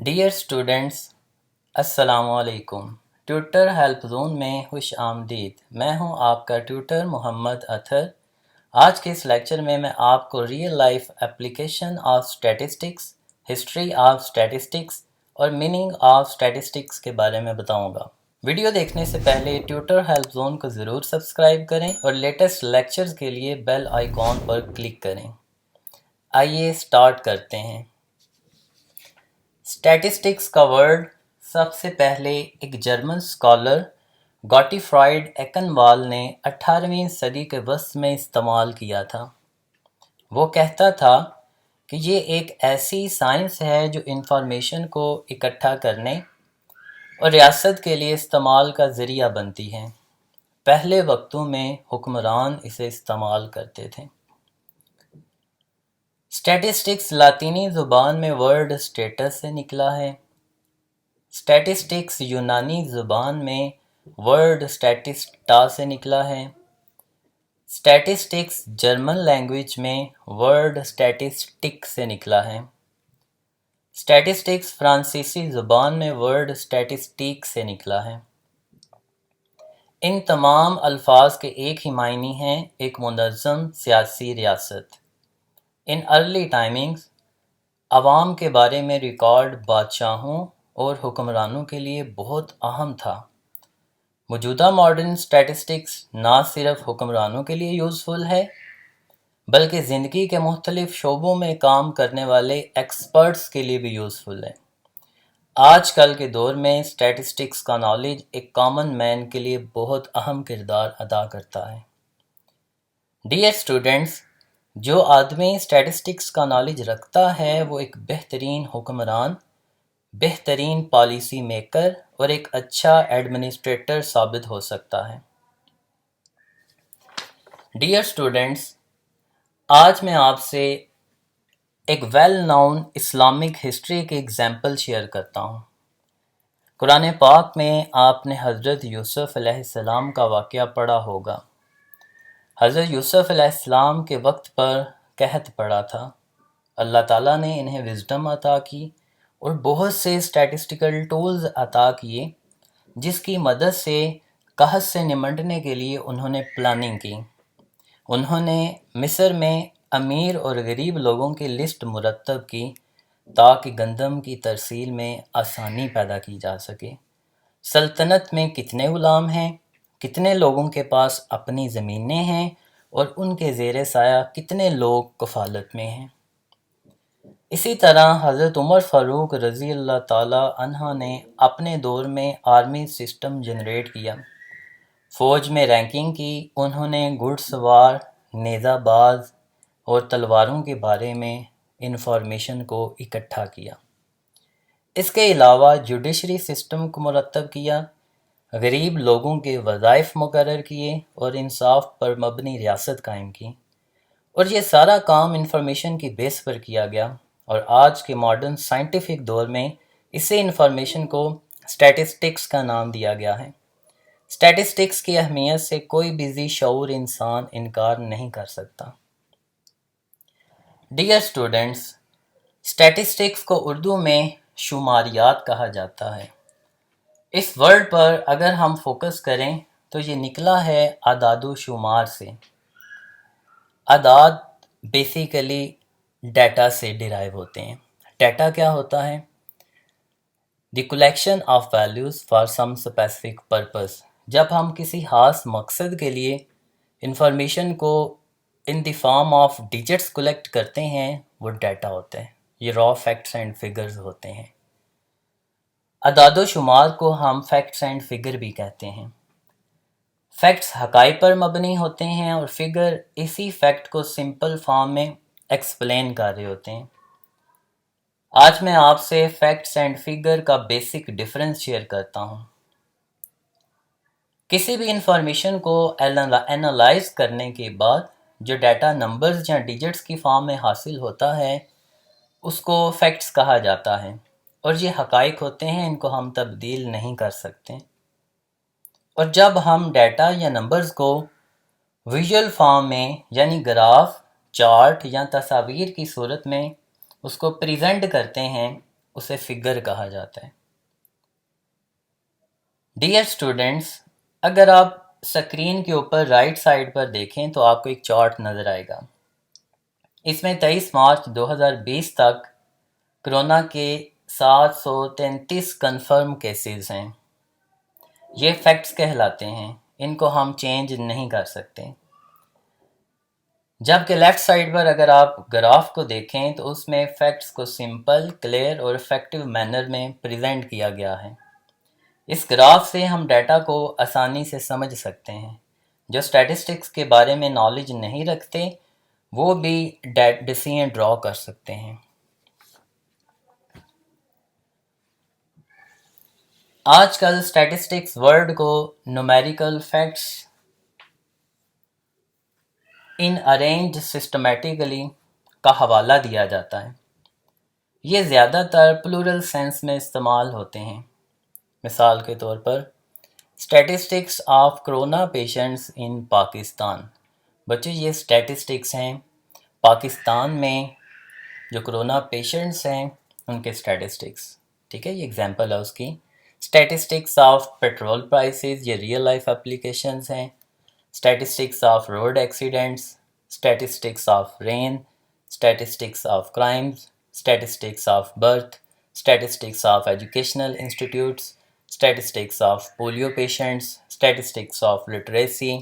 Dear students, السلام علیکم۔ Twitter help zone میں خوش آمدید۔ میں ہوں آپ کا ٹیوٹر محمد اطہر۔ آج کے اس لیکچر میں آپ کو real life application of statistics, history of statistics اور میننگ آف اسٹیٹسٹکس کے بارے میں بتاؤں گا۔ ویڈیو دیکھنے سے پہلے ٹیوٹر ہیلپ زون کو ضرور سبسکرائب کریں اور لیٹسٹ لیکچرز کے لیے بیل آئیکن پر کلک کریں۔ آئیے سٹارٹ کرتے ہیں۔ اسٹیٹسٹکس کا ورڈ سب سے پہلے ایک جرمن اسکالر گوٹفرائڈ ایکنوال نے 18ویں صدی کے وسط میں استعمال کیا تھا۔ وہ کہتا تھا کہ یہ ایک ایسی سائنس ہے جو انفارمیشن کو اکٹھا کرنے اور ریاست کے لیے استعمال کا ذریعہ بنتی ہے۔ پہلے وقتوں میں حکمران اسے استعمال کرتے تھے۔ اسٹیٹسٹکس لاطینی زبان میں ورڈ اسٹیٹس سے نکلا ہے۔ اسٹیٹسٹکس یونانی زبان میں ورڈ اسٹیٹسٹا سے نکلا ہے۔ اسٹیٹسٹکس جرمن لینگویج میں ورڈ اسٹیٹسٹک سے نکلا ہے۔ اسٹیٹسٹکس فرانسیسی زبان میں ورڈ اسٹیٹسٹیک سے نکلا ہے۔ ان تمام الفاظ کے ایک ہی معنی ہیں، ایک منظم سیاسی ریاست۔ ان ارلی ٹائمنگز عوام کے بارے میں ریکارڈ بادشاہوں اور حکمرانوں کے لیے بہت اہم تھا۔ موجودہ ماڈرن اسٹیٹسٹکس نہ صرف حکمرانوں کے لیے یوزفل ہے بلکہ زندگی کے مختلف شعبوں میں کام کرنے والے ایکسپرٹس کے لیے بھی یوزفل ہے۔ آج کل کے دور میں اسٹیٹسٹکس کا نالج ایک کامن مین کے لیے بہت اہم کردار ادا کرتا ہے۔ ڈیئر اسٹوڈنٹس، جو آدمی اسٹیٹسٹکس کا نالج رکھتا ہے وہ ایک بہترین حکمران، بہترین پالیسی میکر اور ایک اچھا ایڈمنسٹریٹر ثابت ہو سکتا ہے۔ ڈیئر اسٹوڈنٹس، آج میں آپ سے ایک ویل نون اسلامک ہسٹری کی ایگزامپل شیئر کرتا ہوں۔ قرآن پاک میں آپ نے حضرت یوسف علیہ السلام کا واقعہ پڑھا ہوگا۔ حضرت یوسف علیہ السلام کے وقت پر قحط پڑا تھا۔ اللہ تعالیٰ نے انہیں وزڈم عطا کی اور بہت سے اسٹیٹسٹیکل ٹولز عطا کیے جس کی مدد سے قحط سے نمٹنے کے لیے انہوں نے پلاننگ کی۔ انہوں نے مصر میں امیر اور غریب لوگوں کی لسٹ مرتب کی تاکہ گندم کی ترسیل میں آسانی پیدا کی جا سکے۔ سلطنت میں کتنے غلام ہیں، کتنے لوگوں کے پاس اپنی زمینیں ہیں اور ان کے زیر سایہ کتنے لوگ کفالت میں ہیں۔ اسی طرح حضرت عمر فاروق رضی اللہ تعالی عنہ نے اپنے دور میں آرمی سسٹم جنریٹ کیا، فوج میں رینکنگ کی۔ انہوں نے گھڑ سوار، نیزہ باز اور تلواروں کے بارے میں انفارمیشن کو اکٹھا کیا۔ اس کے علاوہ جوڈیشری سسٹم کو مرتب کیا، غریب لوگوں کے وظائف مقرر کیے اور انصاف پر مبنی ریاست قائم کی۔ اور یہ سارا کام انفارمیشن کی بیس پر کیا گیا، اور آج کے ماڈرن سائنٹیفک دور میں اسی انفارمیشن کو اسٹیٹسٹکس کا نام دیا گیا ہے۔ اسٹیٹسٹکس کی اہمیت سے کوئی بھی ذی شعور انسان انکار نہیں کر سکتا۔ ڈیئر اسٹوڈنٹس، اسٹیٹسٹکس کو اردو میں شماریات کہا جاتا ہے۔ اس ورڈ پر اگر ہم فوکس کریں تو یہ نکلا ہے اعداد و شمار سے۔ اعداد بیسیکلی ڈیٹا سے ڈیرائیو ہوتے ہیں۔ ڈیٹا کیا ہوتا ہے؟ The collection of values for some specific purpose. جب ہم کسی خاص مقصد کے لیے انفارمیشن کو ان دی فارم آف ڈیجٹس کلیکٹ کرتے ہیں وہ ڈیٹا ہوتے ہیں۔ یہ را فیکٹس اینڈ فگرز ہوتے ہیں۔ اعداد و شمار کو ہم فیکٹس اینڈ فگر بھی کہتے ہیں۔ فیکٹس حقائق پر مبنی ہوتے ہیں اور فگر اسی فیکٹ کو سمپل فارم میں ایکسپلین کر رہے ہوتے ہیں۔ آج میں آپ سے فیکٹس اینڈ فگر کا بیسک ڈفرنس شیئر کرتا ہوں۔ کسی بھی انفارمیشن کو اینالائز کرنے کے بعد جو ڈیٹا نمبرز یا ڈیجٹس کی فارم میں حاصل ہوتا ہے اس کو فیکٹس کہا جاتا ہے، اور یہ حقائق ہوتے ہیں، ان کو ہم تبدیل نہیں کر سکتے۔ اور جب ہم ڈیٹا یا نمبرز کو ویژول فارم میں یعنی گراف، چارٹ یا تصاویر کی صورت میں اس کو پریزنٹ کرتے ہیں اسے فگر کہا جاتا ہے۔ ڈیئر اسٹوڈینٹس، اگر آپ اسکرین کے اوپر رائٹ سائڈ پر دیکھیں تو آپ کو ایک چارٹ نظر آئے گا۔ اس میں 23 مارچ 2020 تک کرونا کے 733 کنفرم کیسز ہیں۔ یہ فیکٹس کہلاتے ہیں، ان کو ہم چینج نہیں کر سکتے۔ جبکہ لیفٹ سائڈ پر اگر آپ گراف کو دیکھیں تو اس میں فیکٹس کو سمپل، کلیئر اور افیکٹو مینر میں پریزنٹ کیا گیا ہے۔ اس گراف سے ہم ڈیٹا کو آسانی سے سمجھ سکتے ہیں۔ جو اسٹیٹسٹکس کے بارے میں نالج نہیں رکھتے وہ بھی ڈیسیژن ڈرا کر سکتے ہیں۔ آج کل اسٹیٹسٹکس ورڈ کو numerical facts in arrange systematically کا حوالہ دیا جاتا ہے۔ یہ زیادہ تر پلورل سینس میں استعمال ہوتے ہیں۔ مثال کے طور پر اسٹیٹسٹکس آف کرونا پیشنٹس ان پاکستان۔ بچے یہ اسٹیٹسٹکس ہیں پاکستان میں جو کرونا پیشنٹس ہیں ان کے اسٹیٹسٹکس، ٹھیک ہے، یہ ایگزامپل ہے اس کی۔ اسٹیٹسٹکس آف پیٹرول پرائسز، یہ ریئل لائف اپلیکیشنز ہیں۔ Statistics of road accidents, statistics of rain, statistics of crimes, statistics of birth, statistics of educational institutes, statistics of polio patients, statistics of literacy.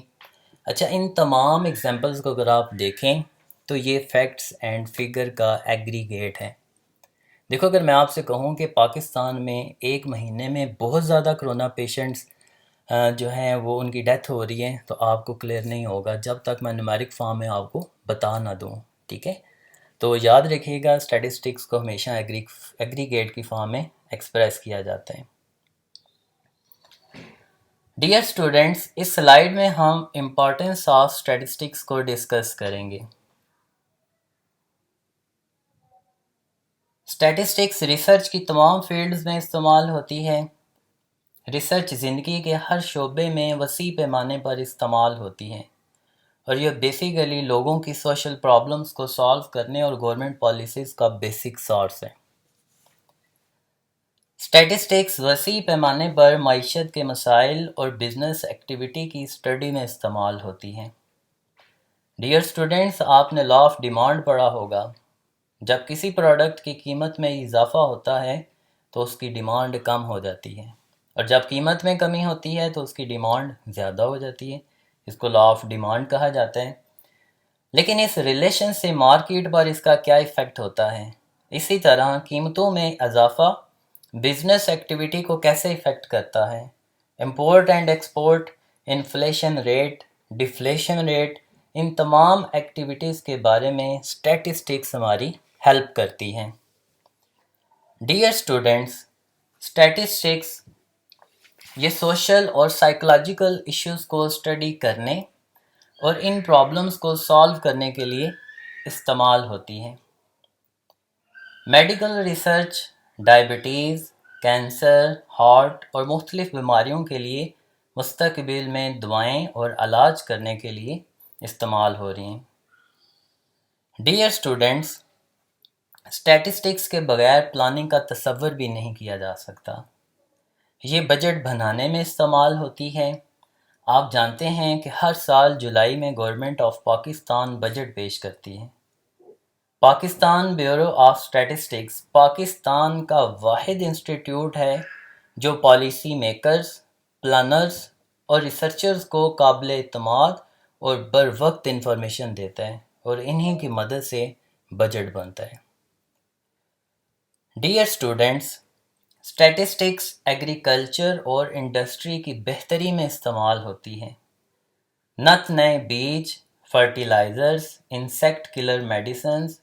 اچھا، ان تمام examples کو اگر آپ دیکھیں تو یہ فیکٹس اینڈ فگر کا ایگریگیٹ ہے۔ دیکھو، اگر میں آپ سے کہوں کہ پاکستان میں ایک مہینے میں بہت زیادہ کرونا پیشنٹس جو ہیں وہ ان کی ڈیتھ ہو رہی ہے تو آپ کو کلیئر نہیں ہوگا جب تک میں نومیرک فارم میں آپ کو بتا نہ دوں، ٹھیک ہے۔ تو یاد رکھیے گا، اسٹیٹسٹکس کو ہمیشہ ایگریگیٹ کی فارم میں ایکسپریس کیا جاتا ہے۔ ڈیئر اسٹوڈینٹس، اس سلائیڈ میں ہم امپورٹنس آف اسٹیٹسٹکس کو ڈسکس کریں گے۔ اسٹیٹسٹکس ریسرچ کی تمام فیلڈز میں استعمال ہوتی ہے۔ ریسرچ زندگی کے ہر شعبے میں وسیع پیمانے پر استعمال ہوتی ہے، اور یہ بیسیکلی لوگوں کی سوشل پرابلمز کو سالو کرنے اور گورنمنٹ پالیسیز کا بیسک سورس ہے۔ اسٹیٹسٹکس وسیع پیمانے پر معیشت کے مسائل اور بزنس ایکٹیویٹی کی اسٹڈی میں استعمال ہوتی ہیں۔ ڈیئر اسٹوڈنٹس، آپ نے لا آف ڈیمانڈ پڑھا ہوگا۔ جب کسی پروڈکٹ کی قیمت میں اضافہ ہوتا ہے تو اس کی ڈیمانڈ کم ہو جاتی ہے، اور جب قیمت میں کمی ہوتی ہے تو اس کی ڈیمانڈ زیادہ ہو جاتی ہے۔ اس کو لا آف ڈیمانڈ کہا جاتا ہے۔ لیکن اس ریلیشن سے مارکیٹ پر اس کا کیا ایفیکٹ ہوتا ہے؟ اسی طرح قیمتوں میں اضافہ بزنس ایکٹیویٹی کو کیسے ایفیکٹ کرتا ہے؟ Import and export, inflation rate, deflation rate, ان تمام ایکٹیویٹیز کے بارے میں اسٹیٹسٹکس ہماری ہیلپ کرتی ہیں۔ ڈیئر اسٹوڈنٹس، اسٹیٹسٹکس یہ سوشل اور سائیکولوجیکل ایشوز کو اسٹڈی کرنے اور ان پرابلمز کو سالو کرنے کے لیے استعمال ہوتی ہیں۔ Medical research, diabetes, cancer, heart اور مختلف بیماریوں کے لیے مستقبل میں دوائیں اور علاج کرنے کے لیے استعمال ہو رہی ہیں۔ ڈیئر اسٹوڈنٹس، اسٹیٹسٹکس کے بغیر پلاننگ کا تصور بھی نہیں کیا جا سکتا۔ یہ بجٹ بنانے میں استعمال ہوتی ہے۔ آپ جانتے ہیں کہ ہر سال جولائی میں گورنمنٹ آف پاکستان بجٹ پیش کرتی ہے۔ Pakistan bureau of statistics Pakistan کا واحد انسٹیٹیوٹ ہے جو پالیسی میکرز، پلانرز اور ریسرچرز کو قابل اعتماد اور بروقت انفارمیشن دیتا ہے، اور انہی کی مدد سے بجٹ بنتا ہے۔ ڈیئر اسٹوڈنٹس، اسٹیٹسٹکس ایگریکلچر اور انڈسٹری کی بہتری میں استعمال ہوتی ہے۔ نت نئے بیج، فرٹیلائزرز، انسیکٹ کلر میڈیسنز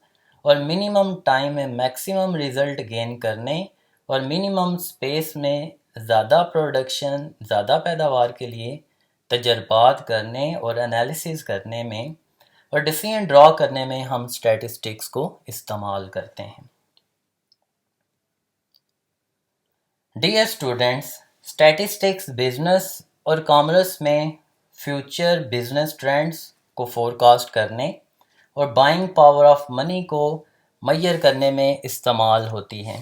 اور منیمم ٹائم میں میکسیمم رزلٹ گین کرنے اور منیمم سپیس میں زیادہ پروڈکشن، زیادہ پیداوار کے لیے تجربات کرنے اور انالیسز کرنے میں اور ڈیسیژن ڈرا کرنے میں ہم اسٹیٹسٹکس کو استعمال کرتے ہیں۔ ڈیئر اسٹوڈنٹس، اسٹیٹسٹکس بزنس اور کامرس میں فیوچر بزنس ٹرینڈز کو فورکاسٹ کرنے اور بائنگ پاور آف منی کو میئر کرنے میں استعمال ہوتی ہیں۔